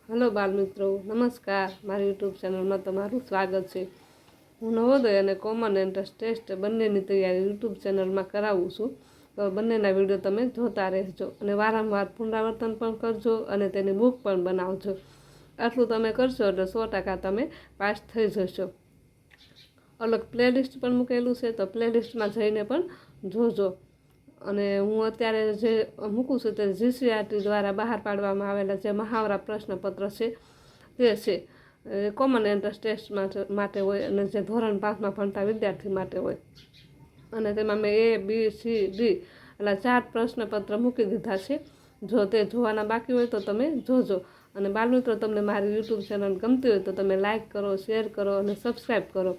Hello बाल मित्रों, नमस्कार। मारी यूट्यूब चैनल में तमारू स्वागत है। हूँ नवोदय और कॉमन एंट्रंस टेस्ट बंने तैयारी यूट्यूब चैनल में करावुं छूं। तो बंनेना विडियो तमे जोता रहेजो अने वारंवार पुनरावर्तन पण करजो अने तेनी बुक पण बनावजो। आटलुं तमे करशो एटले 100% तमे पास थई जशो। अलग प्लेलिस्ट पण मूकेलुं छे, तो प्लेलिस्ट में जईने पण जोजो। અને હું અત્યારે જે મૂકું છું તે જીસીઆરટી દ્વારા બહાર પાડવામાં આવેલા જે મહાવરા પ્રશ્નપત્ર છે તે છે કોમન એન્ટ્રન્સ ટેસ્ટ માટે હોય અને જે ધોરણ 5માં ભણતા વિદ્યાર્થી માટે હોય। અને તેમાં મેં A, B, C, D એટલે 4 પ્રશ્નપત્ર મૂકી દીધા છે। જો તે જોવાના બાકી હોય તો તમે જોજો। અને બાળમિત્રો, તમને મારી યુટ્યુબ ચેનલ ગમતી હોય તો તમે લાઇક કરો, શેર કરો અને સબસ્ક્રાઈબ કરો।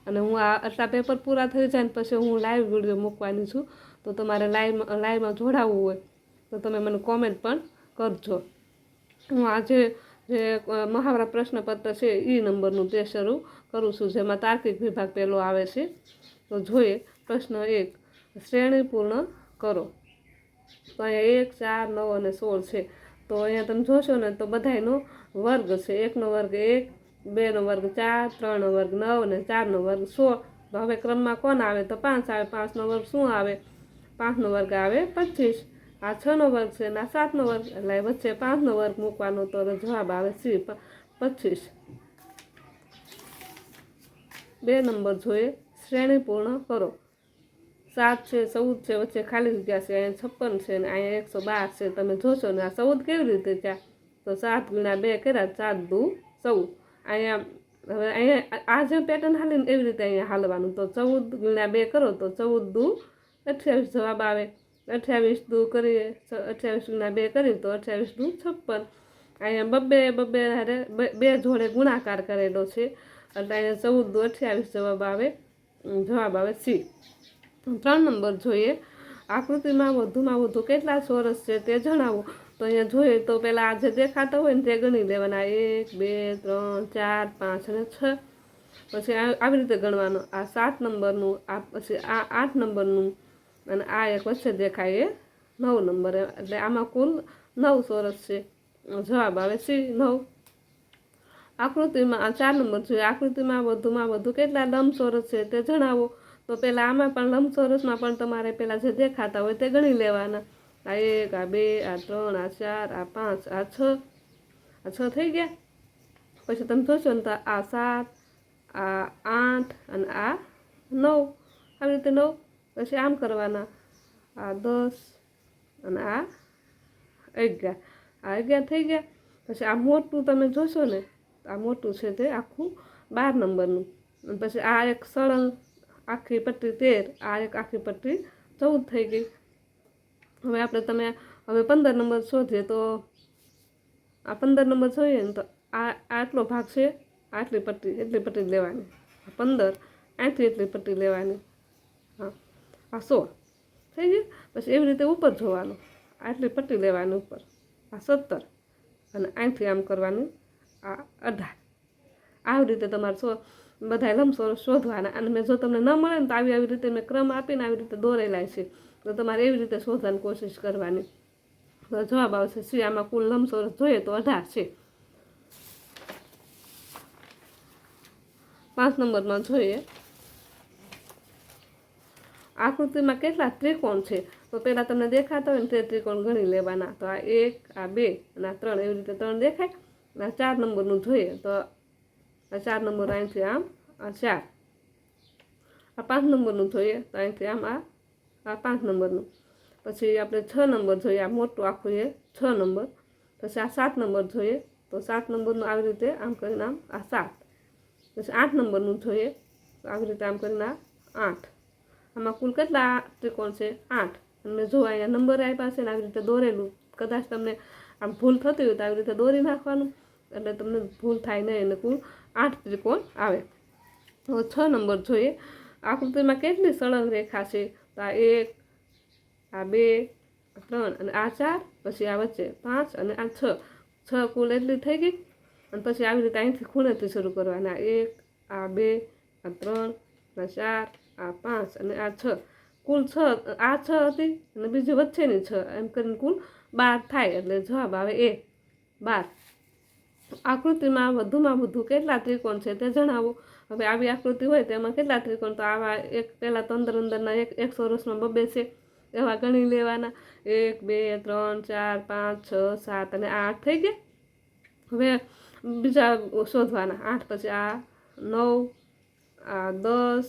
અને હું આટલા પેપર પૂરા થઈ જાય ને પછી હું લાઈવ વિડીયો મૂકવાની છું। તો તમારે લાઈવમાં જોડાવવું હોય તો તમે મને કોમેન્ટ પણ કરજો। હું આજે જે મહાવરા પ્રશ્નપત્ર છે E નંબરનું તે શરૂ કરું છું, જેમાં તાર્કિક વિભાગ પહેલો આવે છે। તો જોઈએ પ્રશ્ન 1, શ્રેણી પૂર્ણ કરો। તો અહીંયા 1, 4, 9 અને 16 છે। તો અહીંયા તમે જોશો ને તો બધાયનો વર્ગ છે। 1નો વર્ગ 1, 2નો વર્ગ 4, 3નો વર્ગ 9 અને 4નો વર્ગ 16। તો હવે ક્રમમાં કોણ આવે તો 5 આવે। 5નો વર્ગ શું આવે? 5નો વર્ગ આવે 25। આ 6નો વર્ગ છે ને આ 7નો વર્ગ, એટલે વચ્ચે 5નો વર્ગ મૂકવાનો, તો જવાબ આવે C 25। 2 નંબર જોઈએ, શ્રેણી પૂર્ણ કરો। 7 છે, 14 છે, વચ્ચે ખાલી જગ્યા છે, અહીંયા 56 છે ને અહીંયા 112 છે। તમે જોશો ને આ 14 કેવી રીતે થયા? તો 7 × 2 કર્યા, 7 દુ 14। અહીંયા હવે અહીંયા આ જે પેટર્ન હાલી ને એવી રીતે અહીંયા હાલવાનું। તો 14 × 2 કરો તો 14 દુ 28 જવાબ આવે। 28 દુ કરીએ, 28 × 2 કરીએ તો 28 દુ 56। અહીંયા બે જોડે ગુણાકાર કરેલો છે, એટલે અહીંયા 14 દુ 28 જવાબ આવે C। 3 નંબર જોઈએ, આકૃતિમાં વધુમાં વધુ કેટલા ચોરસ છે તે જણાવો। તો અહીંયા જોઈએ તો પહેલાં આ જે દેખાતા હોય ને તે ગણી લેવાના, 1, 2, 3, 4, 5 અને 6। પછી આવી રીતે ગણવાનું, આ 7 નંબરનું, આ પછી આ 8 નંબરનું અને આ એક વચ્ચે દેખાય એ 9 નંબર, એટલે આમાં કુલ 9 ચોરસ છે। જવાબ આવે C 9। આકૃતિમાં આ 4 નંબર જોઈએ, આકૃતિમાં વધુમાં વધુ કેટલા લંબચોરસ છે તે જણાવો। તો પહેલાં આમાં પણ લંબચોરસમાં પણ તમારે પહેલાં જે દેખાતા હોય તે ગણી લેવાના, આ 1, આ 2, આ 3, આ 4, આ 5, આ 6, આ 6 થઈ ગયા। પછી તમે જોશો ને તો આ 7, આ 8 અને આ 9, આવી રીતે 9। પછી આમ કરવાના, આ 10 અને આ 11, આ 11 થઈ ગયા। પછી આ મોટું તમે જોશો ને, આ મોટું છે તે આખું 12 નંબરનું। અને પછી આ એક સળંગ આખી પટ્ટી 13, આ એક આખી પટ્ટી 14 થઈ ગઈ। હવે આપણે હવે 15 નંબર શોધીએ તો આ 15 નંબર જોઈએ ને તો આટલો ભાગ છે, એટલી પટ્ટી લેવાની। 15 અહીંથી એટલી પટ્ટી લેવાની, હા આ 16 થઈ ગયું। પછી એવી રીતે ઉપર જોવાનું, આટલી પટ્ટી લેવાની ઉપર, આ 17 અને અહીંથી આમ કરવાની, આ 18। આવી રીતે તમારે બધા લંબચોરસ શોધવાના। અને મેં જો તમને ન મળે ને તો આવી રીતે મેં ક્રમ આપીને આવી રીતે દોરેલા છે, તો તમારે એવી રીતે શોધવાની કોશિશ કરવાની। તો જવાબ આવશે C। આમાં કુલ લંબચોરસ જોઈએ તો 18 છે। 5 નંબરમાં જોઈએ, આકૃતિમાં કેટલા ત્રિકોણ છે। તો પહેલાં તમને દેખાતા હોય ને તે ત્રિકોણ ગણી લેવાના। તો આ 1, આ 2 અને આ 3, એવી રીતે 3 દેખાય। આ 4 નંબરનું જોઈએ તો આ 4 નંબર અહીંથી આમ, આ 4। આ 5 નંબરનું જોઈએ તો અહીંથી આમ, આ 5 નંબરનું। પછી આપણે 6 નંબર જોઈએ, આ મોટું આખું એ 6 નંબર। પછી આ 7 નંબર જોઈએ તો 7 નંબરનું આવી રીતે આમ કરીને આમ, આ 7। પછી 8 નંબરનું જોઈએ તો આવી રીતે આમ કરીને આ 8। આમાં કુલ કેટલા ત્રિકોણ છે? 8। અને જો અહીંયા નંબર આપ્યા છે ને આવી રીતે દોરેલું, કદાચ તમને આમ ભૂલ થતી હોય તો આવી રીતે દોરી નાખવાનું, એટલે તમને ભૂલ થાય નહીં, અને કુલ 8 ત્રિકોણ આવે। તો 6 નંબર જોઈએ, આકૃતિમાં કેટલી સળંગ રેખા છે? તો આ 1, આ 2, આ 3 અને આ 4, પછી આ વચ્ચે 5 અને આ 6, 6 કુલ એટલી થઈ ગઈ। અને પછી આવી રીતે અહીંથી ખૂણેથી શરૂ કરવાના, 1, આ 2, આ 3, આ 4, આ 5 અને આ 6, કુલ 6, આ 6 હતી અને બીજી વચ્ચેની 6, એમ કરીને કુલ 12 થાય। એટલે જવાબ આવે A 12। આકૃતિમાં વધુમાં વધુ કેટલા ત્રિકોણ છે તે જણાવો. હવે આવી આકૃતિ હોય તેમાં કેટલા ત્રિકોણ, તો આવા એક પહેલાં તો અંદરના એક ચોરસમાં બબે છે એવા ગણી લેવાના. 1 2 3 4 5 6 7 અને 8 થઈ ગયા. હવે બીજા શોધવાના. 8 પછી આ 9, આ 10,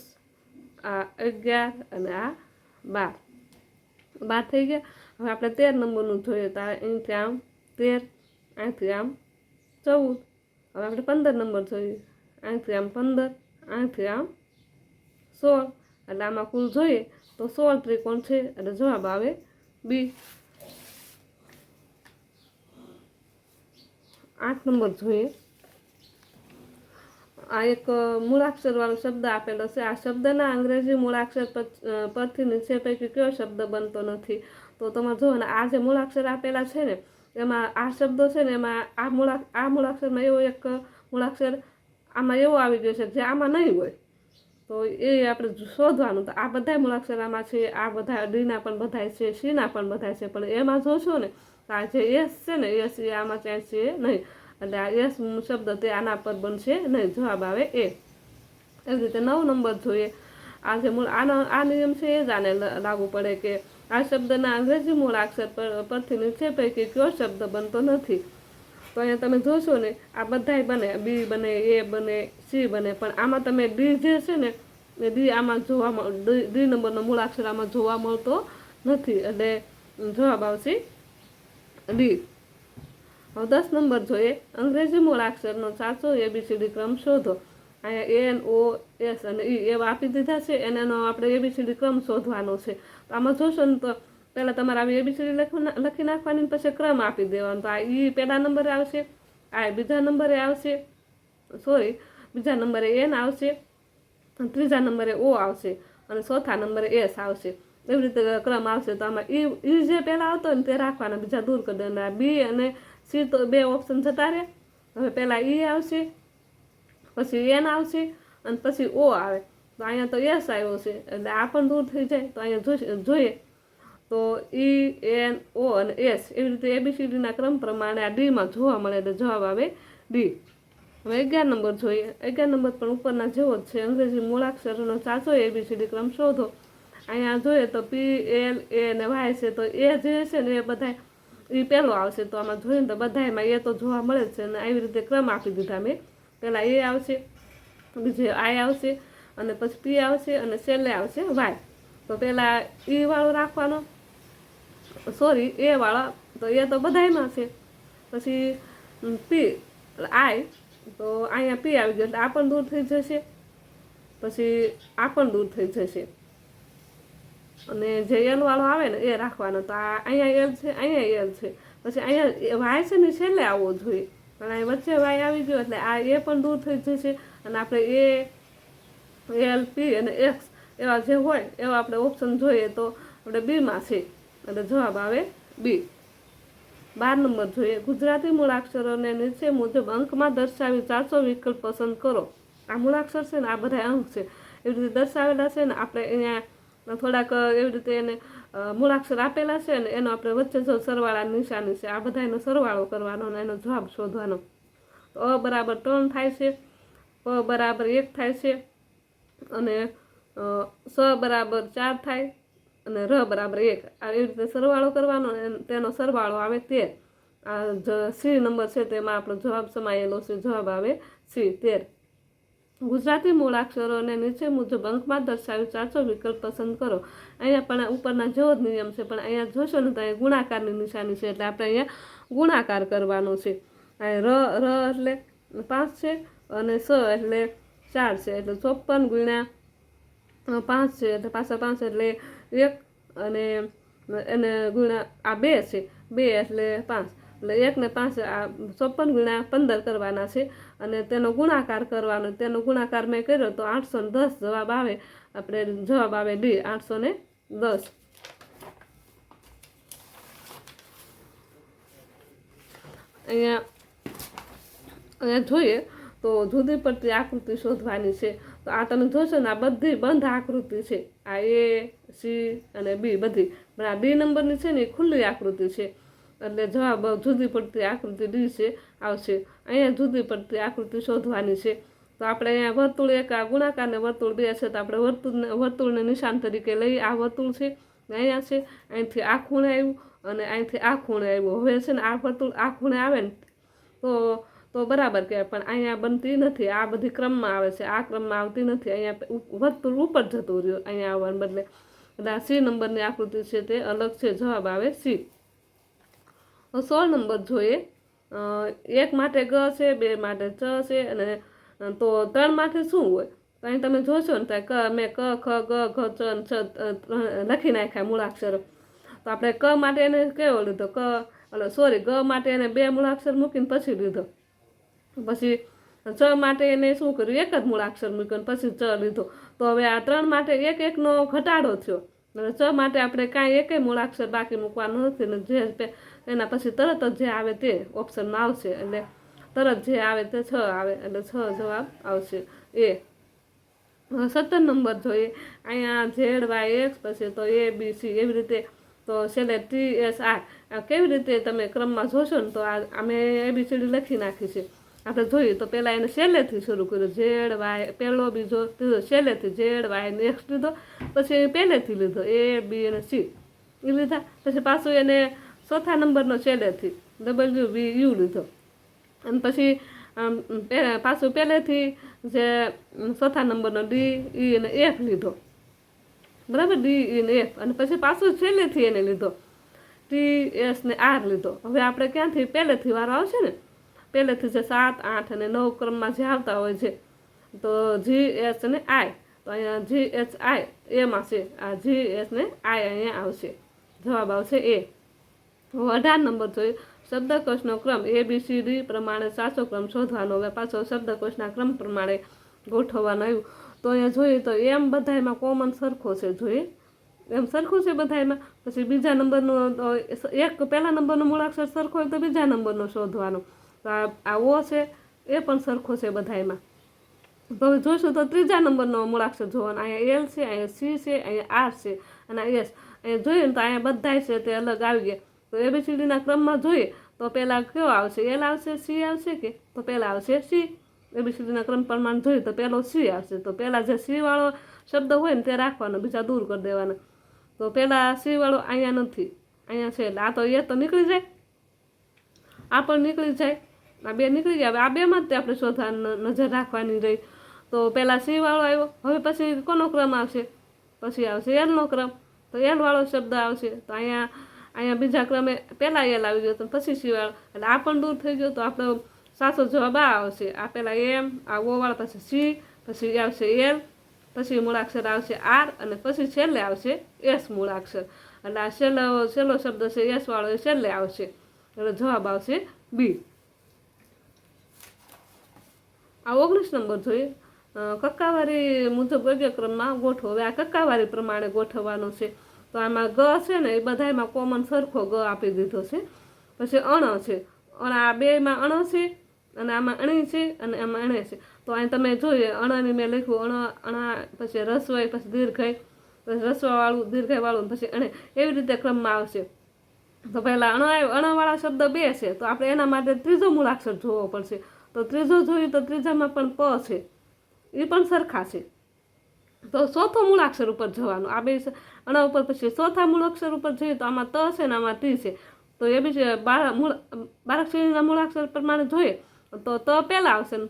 આ 11 અને આ 12 થઈ ગયા. હવે આપણે 13 નંબરનું જોઈએ તો અહીંથી આમ 13, અહીંથી આમ 14. હવે આપણે 15 નંબર જોઈએ, અહીંથી આમ 15, અહીંથી આમ 16. એટલે આમાં કુલ જોઈએ તો 16 ત્રિકોણ છે એટલે જવાબ આવે બી. 8 નંબર જોઈએ. આ એક મૂળાક્ષરવાળો શબ્દ આપેલો છે. આ શબ્દના અંગ્રેજી મૂળાક્ષર પરથી નીચે પૈકી કયો શબ્દ બનતો નથી. તો તમારે જુઓ ને, આ જે મૂળાક્ષર આપેલા છે ને એમાં આ શબ્દો છે ને એમાં આ મૂળાક્ષરમાં એવો એક મૂળાક્ષર આમાં એવો આવી ગયો છે જે આમાં નહીં હોય. તો એ આપણે શોધવાનું. તો આ બધા મૂળાક્ષર આમાં છે, આ બધા ડીના પણ બધાય છે, સીના પણ બધાય છે, પણ એમાં જોશો ને તો આ જે એસ છે ને એસ એ આમાં ક્યાંય છે નહીં. એટલે આ એસ શબ્દ તે આના પર બનશે નહીં. જવાબ આવે એ. એવી રીતે 9 નંબર જોઈએ. આ જે આ નિયમ છે એ જ આને લાગુ પડે કે આ શબ્દના અંગ્રેજી મૂળાક્ષર પરથી નીચે પૈકી કયો શબ્દ બનતો નથી. તો અહીંયા તમે જોશો ને આ બધાય બને, બી બને, એ બને, સી બને, પણ આમાં તમે ડી જે છે ને એ ડી આમાં ડી નંબરનો મૂળાક્ષર આમાં જોવા મળતો નથી. એટલે જવાબ આવશે ડી. હવે 10 નંબર જોઈએ. અંગ્રેજી મૂળાક્ષરનો સાચો ABCD ક્રમ શોધો. અહીંયા N, O, S અને E એવા આપી દીધા છે. એનો આપણે ABCD ક્રમ શોધવાનો છે. તો આમાં જોશો ને તો પહેલાં તમારે આવી ABCD લખી નાખવાની, પછી ક્રમ આપી દેવાનો. તો આ E પહેલા નંબરે આવશે, આ બીજા નંબરે આવશે, બીજા નંબરે N આવશે, ત્રીજા નંબરે O આવશે અને ચોથા નંબરે S આવશે. એવી રીતે ક્રમ આવશે. તો આમાં E જે પહેલાં આવતો ને તે રાખવાના, બીજા દૂર કરી દેવાના. બી અને સી તો 2 ઓપ્શન જતા રહે. હવે પહેલાં E આવશે, પછી N આવશે અને પછી O આવે. તો અહીંયા તો S આવ્યો છે એટલે આ પણ દૂર થઈ જાય. તો અહીંયા જોઈએ તો E, N, O અને S એવી રીતે ABCDના ક્રમ પ્રમાણે આ ડીમાં જોવા મળે એટલે જવાબ આવે ડી. હવે 11 નંબર જોઈએ. 11 નંબર પણ ઉપરના જેવો જ છે. અંગ્રેજી મૂળાક્ષરોનો સાચો ABCD ક્રમ શોધો. અહીંયા જોઈએ તો P, L, A અને Y છે. તો એ જે છે ને એ બધા એ પહેલો આવશે. તો આમાં જોઈએ ને તો બધામાં એ તો જોવા મળે જ છે. અને આવી રીતે ક્રમ આપી દીધા મેં. પહેલાં એ આવશે, બીજે I આવશે અને પછી P આવશે અને છેલ્લે આવશે Y. તો પહેલાં E વાળો રાખવાનો, એ વાળો, તો એ તો બધાયમાં છે. પછી P I, તો અહીંયા P આવી ગયો એટલે આ પણ દૂર થઈ જશે, પછી આ પણ દૂર થઈ જશે અને જે L વાળો આવે ને એ રાખવાનો. તો આ અહીંયા L છે, અહીંયા L છે, પછી અહીંયા Y છે ને છેલ્લે આવવો જોઈએ, પણ અહીં વચ્ચે Y આવી ગયો એટલે આ એ પણ દૂર થઈ જશે. અને આપણે A, L, P અને X એવા જે હોય એવા આપણે ઓપ્શન જોઈએ તો આપણે બીમાં છે એટલે જવાબ આવે બી. 12 નંબર જોઈએ. ગુજરાતી મૂળાક્ષરોને નીચે મુજબ અંકમાં દર્શાવી સાચો વિકલ્પ પસંદ કરો. આ મૂળાક્ષર છે ને આ બધા અંક છે એવી રીતે દર્શાવેલા છે ને. આપણે અહીંયા થોડાક એવી રીતે એને મૂળાક્ષર આપેલા છે ને એનો આપણે વચ્ચે જો સરવાળાની નિશાની છે, આ બધા એનો સરવાળો કરવાનો અને એનો જવાબ શોધવાનો. તો અ બરાબર 3 થાય છે, પ બરાબર 1 થાય છે અને સ બરાબર 4 થાય અને ર બરાબર 1. આ એવી રીતે સરવાળો કરવાનો, તેનો સરવાળો આવે 13. આ સી નંબર છે તેમાં આપણો જવાબ સમાયેલો છે, જવાબ આવે સી 13. ગુજરાતી મૂળાક્ષરોને નીચે મુજબ અંકમાં દર્શાવી સાચો વિકલ્પ પસંદ કરો. અહીંયા પણ ઉપરના જેવો જ નિયમ છે, પણ અહીંયા જોશો ને તો અહીંયા ગુણાકારની નિશાની છે એટલે આપણે અહીંયા ગુણાકાર કરવાનો છે. અહીંયા ર એટલે 5 છે અને સ એટલે 4 છે એટલે 54 ગુણ્યા 5 છે એટલે પાછા 5 એટલે 1 અને એને ગુણ્યા આ 2 છે, 2 એટલે 5 એટલે 1 ને 5 આ 54 ગુણ્યા 15 કરવાના છે અને તેનો ગુણાકાર કરવાનો. તેનો ગુણાકાર મેં કર્યો તો 810 જવાબ આવે. આપણે જવાબ આવે ડી, 810. અહીંયા જોઈએ તો જુદી પડતી આકૃતિ શોધવાની છે. તો આ તમે જોશો ને આ બધી બંધ આકૃતિ છે. આ A, C અને B બધી, પણ આ ડી નંબરની છે ને એ ખુલ્લી આકૃતિ છે. એટલે જવાબ જુદી પડતી આકૃતિ ડી છે આવશે. અહીંયા જુદી પડતી આકૃતિ શોધવાની છે. તો આપણે અહીંયા વર્તુળ એક આ ગુણાકારને વર્તુળ 2 છે તો આપણે વર્તુળને નિશાન તરીકે લઈ આ વર્તુળ છે અહીંયા છે, અહીંથી આ ખૂણે આવ્યું અને અહીંથી આ ખૂણે આવ્યું. હવે છે ને આ વર્તુળ આ ખૂણે આવે ને તો બરાબર કહેવાય, પણ અહીંયા બનતી નથી. આ બધી ક્રમમાં આવે છે, આ ક્રમમાં આવતી નથી. અહીંયા વર્તુળ ઉપર જતું રહ્યું અહીંયા આવવાને બદલે. એટલે આ સી નંબરની આકૃતિ છે તે અલગ છે. જવાબ આવે સી. 16 નંબર જોઈએ. 1 માટે ગ છે, 2 માટે ચ છે અને તો 3 માટે શું હોય? તો અહીં તમે જોશો ને ત્યાં મેં ક ખ ગ ઘ ચ છ લખી નાખ્યા મૂળાક્ષર. તો આપણે ક માટે એને કેવો લીધો? ગ માટે એને 2 મૂળાક્ષર મૂકીને પછી લીધો. પછી ચ માટે એને શું કર્યું? એક જ મૂળાક્ષર મૂક્યો પછી ચ લીધો. તો હવે આ 3 માટે એક એકનો ઘટાડો થયો. અને ચ માટે આપણે કાંઈ એકેય મૂળાક્ષર બાકી મૂકવાનું નથી ને જે એના પછી તરત જ જે આવે તે ઓપ્શનમાં આવશે. એટલે તરત જે આવે તે 6 આવે એટલે 6 જવાબ આવશે એ. 17 નંબર જોઈએ. અહીંયા ZYX પછી તો ABC એવી રીતે તો છેલ્લે TSR કેવી રીતે તમે ક્રમમાં જોશો ને તો અમે ABCD લખી નાખી છે. આપણે જોઈએ તો પહેલાં એને છેલ્લેથી શરૂ કર્યું. ZY પહેલો બીજો ત્રીજો છેલ્લેથી ZY નેક્સ્ટ લીધો, પછી પહેલેથી લીધો A B અને C એ લીધા. પછી પાછું એને ચોથા નંબરનો છેલ્લેથી WVU લીધો અને પછી પાછું પહેલેથી જે ચોથા નંબરનો D E અને F લીધો. બરાબર, D E અને F અને પછી પાછું છેલ્લેથી એને લીધો T S ને R લીધો. હવે આપણે ક્યાંથી પહેલેથી વારો આવશે ને, પહેલેથી જે 7, 8 અને 9 ક્રમમાં જે આવતા હોય છે તો G S અને I. તો અહીંયા G H I એમાં છે, આ G S ને I અહીંયા આવશે. જવાબ આવશે એ. 18 નંબર જોઈએ. શબ્દકોશનો ક્રમ ABCD પ્રમાણે સાચો ક્રમ શોધવાનો. હવે પાછો શબ્દકોશના ક્રમ પ્રમાણે ગોઠવવાનો આવ્યું. તો અહીંયા જોઈએ તો એમ બધામાં કોમન સરખો છે. જોઈએ એમ સરખું છે બધામાં. પછી બીજા નંબરનું એક પહેલા નંબરનો મૂળાક્ષર સરખો હોય તો બીજા નંબરનો શોધવાનો. તો આ ઓ છે એ પણ સરખો છે બધામાં. તો હવે જોઈશું તો ત્રીજા નંબરનો મૂળાક્ષર જોવાનો. અહીંયા L છે, અહીંયા C છે, અહીંયા R છે અને S. અહીંયા જોઈએ ને તો અહીંયા બધા છે તે અલગ આવી ગયા. તો ABCDના ક્રમમાં જોઈએ તો પહેલાં કયો આવશે? L આવશે, C આવશે કે? તો પહેલાં આવશે C. ABCDના ક્રમ પ્રમાણે જોઈએ તો પહેલો C આવશે. તો પહેલાં જે C વાળો શબ્દ હોય ને તે રાખવાનો, બીજા દૂર કરી દેવાના. તો પહેલાં C વાળો અહીંયા નથી, અહીંયા છે એટલે આ તો એ તો નીકળી જાય, આ પણ નીકળી જાય, આ 2 નીકળી જાય. આ 2માં જ તે આપણે શોધવા નજર રાખવાની રહી. તો પહેલાં C વાળો આવ્યો. હવે પછી કોનો ક્રમ આવશે? પછી આવશે Lનો ક્રમ. તો L વાળો શબ્દ આવશે. તો અહીંયા બીજા ક્રમે પહેલાં L આવી ગયો તો પછી C વાળો, એટલે આ પણ દૂર થઈ ગયો. તો આપણો સાચો જવાબ આ આવશે. આ પહેલાં M, આ O વાળો, પછી C, પછી આવશે L, પછી મૂળાક્ષર આવશે R અને પછી છેલ્લે આવશે S મૂળાક્ષર. એટલે આ છેલ્લો શબ્દ છે S વાળો એ છેલ્લે આવશે. એટલે જવાબ આવશે B. આ 19 નંબર જોઈએ. કક્કાવારી મુજબ યોગ્ય ક્રમમાં ગોઠવો. હવે આ કક્કાવારી પ્રમાણે ગોઠવવાનું છે. તો આમાં ગ છે ને એ બધામાં કોમન સરખો ગ આપી દીધો છે. પછી અણ છે, આ 2માં અણ છે અને આમાં અણી છે અને આમાં અણે છે. તો અહીં તમે જોઈએ અણની મેં લખ્યું અણા, પછી રસવાઈ, પછી દીર્ઘાઈ, પછી રસવાવાળું, દીર્ઘાઈવાળું, પછી અણે, એવી રીતે ક્રમમાં આવશે. તો પહેલાં અણવાળા શબ્દ 2 છે તો આપણે એના માટે ત્રીજો મૂળાક્ષર જોવો પડશે. તો ત્રીજો જોઈએ તો ત્રીજામાં પણ પ છે, એ પણ સરખા છે. તો ચોથો મૂળાક્ષર ઉપર જવાનું. આ 2 અણા ઉપર પછી ચોથા મૂળાક્ષર ઉપર જોઈએ તો આમાં ત છે ને આમાં ટી છે. તો એ બી બારાક્ષરીના મૂળાક્ષર પ્રમાણે જોઈએ તો ત પહેલાં આવશે ને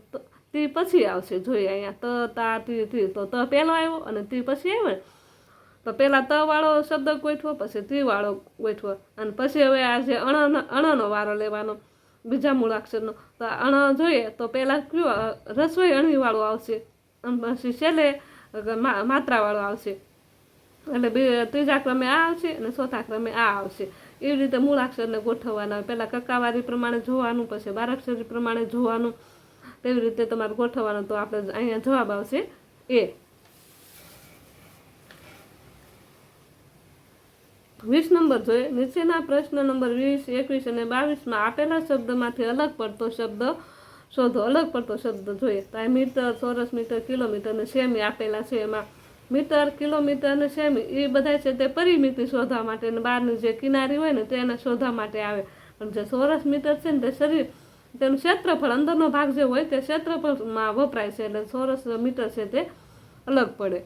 ટી પછી આવશે. જોઈએ અહીંયા ત, તા, ટી. તો ત પહેલો આવ્યો અને ટી પછી આવ્યો ને. તો પહેલાં ત વાળો શબ્દ ગોઠવો, પછી ટી વાળો ગોઠવો અને પછી હવે આ જે અણનો વારો લેવાનો બીજા મૂળાક્ષરનો. તો અણ જોઈએ તો પહેલાં કયો રસોઈ અણીવાળું આવશે અને પછી છેલ્લે માત્રાવાળો આવશે. એટલે ત્રીજા ક્રમે આ આવશે અને ચોથા ક્રમે આ આવશે. એવી રીતે મૂળાક્ષરને ગોઠવવાના. પહેલાં કક્કાવારી પ્રમાણે જોવાનું, પછી બારાક્ષરી પ્રમાણે જોવાનું, તેવી રીતે તમારે ગોઠવવાનું. તો આપણે અહીંયા જવાબ આવશે એ. 20 નંબર જોઈએ. નીચેના પ્રશ્ન નંબર 20, 21 અને 22માં આપેલા શબ્દમાંથી અલગ પડતો શબ્દ શોધો. અલગ પડતો શબ્દ જોઈએ તો આ મીટર, ચોરસ મીટર, કિલોમીટર અને સેમી આપેલા છે. એમાં મીટર, કિલોમીટર અને સેમી એ બધા છે તે પરિમિતિ શોધવા માટે અને બહારની જે કિનારી હોય ને તેને શોધવા માટે આવે. અને જે ચોરસ મીટર છે ને તે શરીર તેનું ક્ષેત્રફળ અંદરનો ભાગ જે હોય તે ક્ષેત્રફળમાં વપરાય છે, એટલે ચોરસ મીટર છે તે અલગ પડે.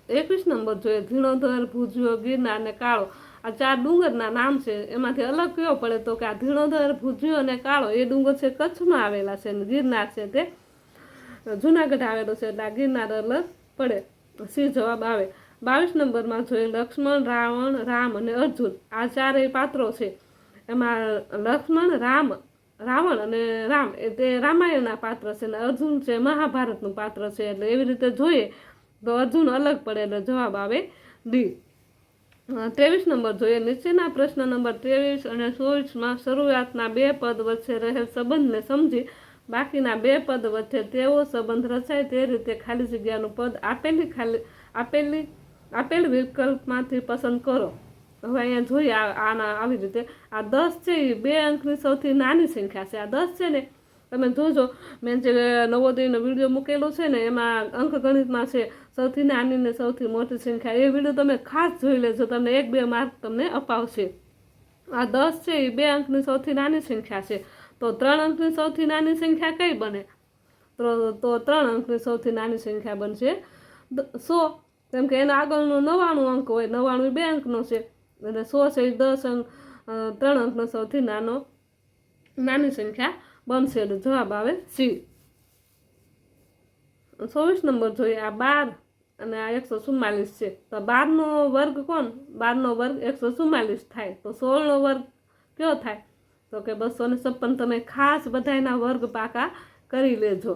21 નંબર જોઈએ ધીણોધર, ભુજિયો, ગિરનાર અને કાળો. આ 4 ડુંગરના નામ છે, એમાંથી અલગ કયો પડે તો કે આ ધીણોધર, ભુજિયો અને કાળો એ ડુંગર છે કચ્છમાં આવેલા છે, અને ગિરનાર છે તે જુનાગઢ આવેલો છે, એટલે આ ગિરનાર અલગ પડે. સી જવાબ આવે. 22 નંબરમાં જોઈએ લક્ષ્મણ, રાવણ, રામ અને અર્જુન. આ 4 પાત્રો છે, એમાં લક્ષ્મણ, રાવણ અને રામ એ તે રામાયણના પાત્ર છે, અને અર્જુન છે મહાભારતનું પાત્ર છે, એટલે એવી રીતે જોઈએ તો અર્જુન અલગ પડે, એટલે જવાબ આવે ડી. 23 નંબર જોઈએ નીચેના પ્રશ્ન નંબર 23 અને 24માં શરૂઆતના 2 પદ વચ્ચે રહેલ સંબંધને સમજી બાકીના 2 પદ વચ્ચે તેવો સંબંધ રચાય તે રીતે ખાલી જગ્યાનું પદ આપેલ વિકલ્પમાંથી પસંદ કરો. હવે અહીંયા જોઈએ આના આવી રીતે આ 10 છે એ 2 અંકની સૌથી નાની સંખ્યા છે. આ 10 છે ને તમે જોજો, મેં જે નવોદયનો વિડીયો મૂકેલો છે ને એમાં અંકગણિતમાં છે સૌથી નાની ને સૌથી મોટી સંખ્યા. એ વિડીયો તમે ખાસ જોઈ લેજો, તમને 1-2 માર્ક તમને અપાવશે. આ 10 છે એ 2 અંકની સૌથી નાની સંખ્યા છે, તો 3 અંકની સૌથી નાની સંખ્યા કઈ બને? તો 3 અંકની સૌથી નાની સંખ્યા બનશે 100, કેમ કે એના આગળનો 99 અંક હોય, 99 2 અંકનો છે, એટલે 100 છે એ 10 અંક 3 અંકનો સૌથી નાની સંખ્યા બનશે, એટલે જવાબ આવે સી. 24 નંબર જોઈએ આ 12 અને આ 144 છે, તો 12નો વર્ગ કોણ? 12નો વર્ગ 144 થાય, તો 16નો વર્ગ કયો થાય? તો કે 256. તમે ખાસ બધાના વર્ગ પાકા કરી લેજો.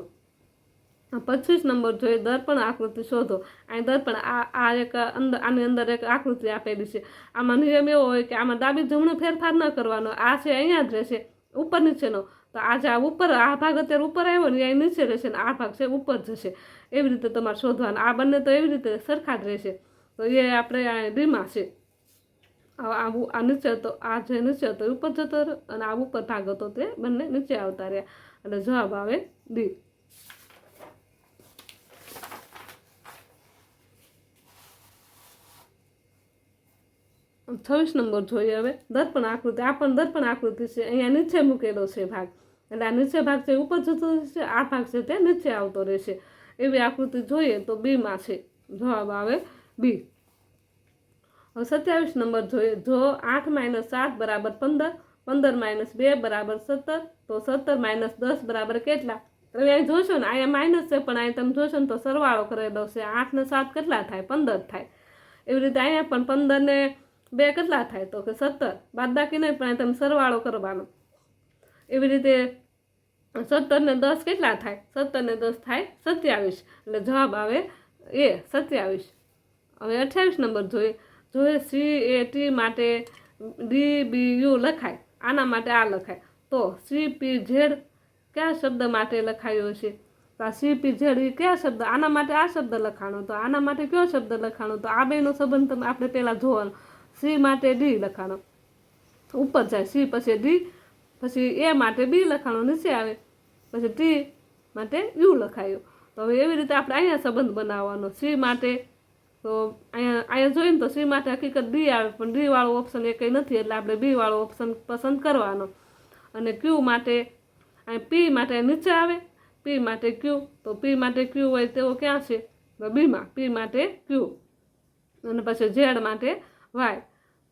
25 નંબર જોઈએ દર્પણ આકૃતિ શોધો. અહીં દર્પણ આની અંદર એક આકૃતિ આપેલી છે. આમાં નિયમ એવો હોય કે આમાં ડાબી જમણો ફેરફાર ન કરવાનો. આ છે અહીંયા જ રહેશે, ઉપર નીચેનો. તો આ ઉપર આ ભાગ અત્યારે ઉપર આવ્યો ને અહીં નીચે રહેશે, ને આ ભાગ છે ઉપર જશે. એવી રીતે તમારે શોધવાનું. આ બંને તો એવી રીતે સરખા જ રહેશે, તો એ આપણે આ ડીમાં છે. આ નીચે તો આ જે નીચે હતો ઉપર જતો રહ્યો, અને આ ઉપર ભાગ હતો તે બંને નીચે આવતા રહ્યા, એટલે જવાબ આવે ડી. 26 નંબર જોઈએ હવે દર્પણ આકૃતિ. આ પણ દર્પણ આકૃતિ છે, અહીંયા નીચે મૂકેલો છે ભાગ, એટલે આ નીચે ભાગ છે ઉપર જતો રહેશે, આ ભાગ છે તે નીચે આવતો રહેશે. એવી આકૃતિ જોઈએ તો બીમાં છે, જવાબ આવે બી. 27 નંબર જોઈએ જો 8 - 7 = 15, 15 - 2 = 17, તો 17 - 10 બરાબર કેટલા? હવે અહીં જોશો ને અહીંયા માઇનસ છે, પણ અહીંયા તમે જોશો ને તો સરવાળો કરેલો છે. 8 ને 7 કેટલા થાય? 15 થાય. એવી રીતે અહીંયા પણ 15 ને 2 કેટલા થાય? તો કે 17. બાદબાકી નહીં, પણ તમે સરવાળો કરવાનો. એવી રીતે 17 ને 10 કેટલા થાય? 17 ને 10 થાય 27, એટલે જવાબ આવે એ 27. હવે 28 નંબર જોઈએ CAT માટે DBU લખાય, આના માટે આ લખાય, તો CPZ કયા શબ્દ માટે લખાયો છે? તો આ CPZ એ કયા શબ્દ? આના માટે આ શબ્દ લખાણો, તો આના માટે કયો શબ્દ લખાણો? તો આ બેનો સંબંધ તમે આપણે પહેલાં જોવાનો. C માટે D લખાણો, ઉપર જાય C, પછી D, પછી A માટે B લખાણો નીચે આવે, પછી T માટે U લખાયો. તો હવે એવી રીતે આપણે અહીંયા સંબંધ બનાવવાનો. C માટે તો અહીંયા જોઈએ ને તો C માટે હકીકત D આવે, પણ D વાળો ઓપ્શન એ કંઈ નથી, એટલે આપણે B વાળો ઓપ્શન પસંદ કરવાનો. અને Q માટે અહીં P માટે નીચે આવે, P માટે Q, તો P માટે Q હોય તેવો ક્યાં છે? તો બીમાં. P માટે Q, અને પછી Z માટે Y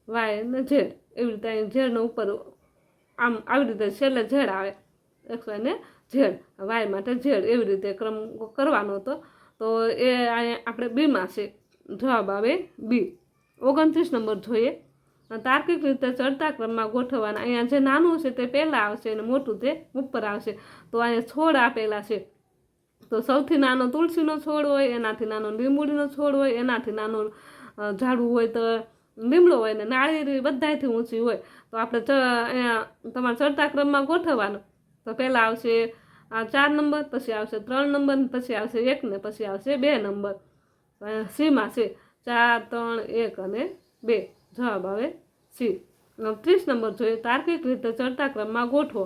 અને Z. એવી રીતે અહીં ઝેડનો ઉપર આમ આવી રીતે છેલ્લે Z આવે, X અને Z, Y માટે Z, એવી રીતે ક્રમ કરવાનો હતો. તો એ અહીંયા આપણે બીમાં છે, જવાબ આવે બી. 29 નંબર જોઈએ તાર્કિક રીતે ચડતા ક્રમમાં ગોઠવવાના. અહીંયા જે નાનું છે તે પહેલાં આવશે અને મોટું તે ઉપર આવશે. તો અહીંયા છોડ આપેલા છે, તો સૌથી નાનો તુલસીનો છોડ હોય, એનાથી નાનો લીંબુડીનો છોડ હોય, એનાથી નાનો ઝાડવું હોય તો લીમડો હોય, ને નાળિયેરી બધાથી ઊંચી હોય. તો આપણે અહીંયા તમારે ચડતા ક્રમમાં ગોઠવવાનું. તો પહેલાં આવશે આ 4 નંબર, પછી આવશે 3 નંબર, પછી આવશે 1 ને પછી આવશે 2 નંબર. સીમાં છે 4, 3, 1 અને 2, જવાબ આવે સી. 30 નંબર જોઈએ તાર્કિક રીતે ચડતા ક્રમમાં ગોઠવો.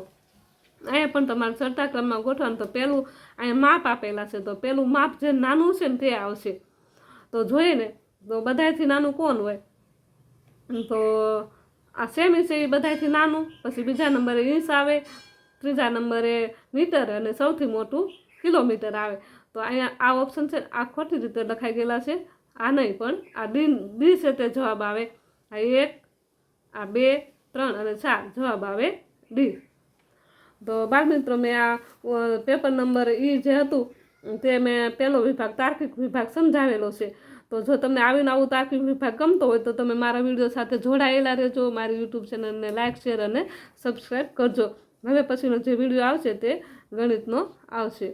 અહીંયા પણ તમારે ચડતા ક્રમમાં ગોઠવવાનું. તો પહેલું અહીંયા માપ આપેલા છે, તો પહેલું માપ જે નાનું છે ને તે આવશે. તો જોઈએ ને તો બધાથી નાનું કોણ હોય? તો આ સેમી છે એ બધાથી નાનું, પછી બીજા નંબરે ઇંચ આવે, ત્રીજા નંબરે મીટર અને સૌથી મોટું કિલોમીટર આવે. તો અહીંયા આ ઓપ્શન છે આ ખોટી રીતે લખાઈ ગયેલા છે, આ નહીં પણ આ ડી છે તે જવાબ આવે. આ 1, આ 2, 3 અને 4 જવાબ આવે ડી. તો બાળમિત્રો મેં આ પેપર નંબર ઈ જે હતું તે મેં પહેલો વિભાગ તાર્કિક વિભાગ સમજાવેલો છે. તો જો તમને આવીને આવું તાર્કિક વિભાગ ગમતો હોય તો તમે મારા વિડીયો સાથે જોડાયેલા રહેજો. મારી યુટ્યુબ ચેનલને લાઇક, શેર અને સબસ્ક્રાઈબ કરજો. હવે પછીનો જે વિડીયો આવશે તે ગણિતનો આવશે.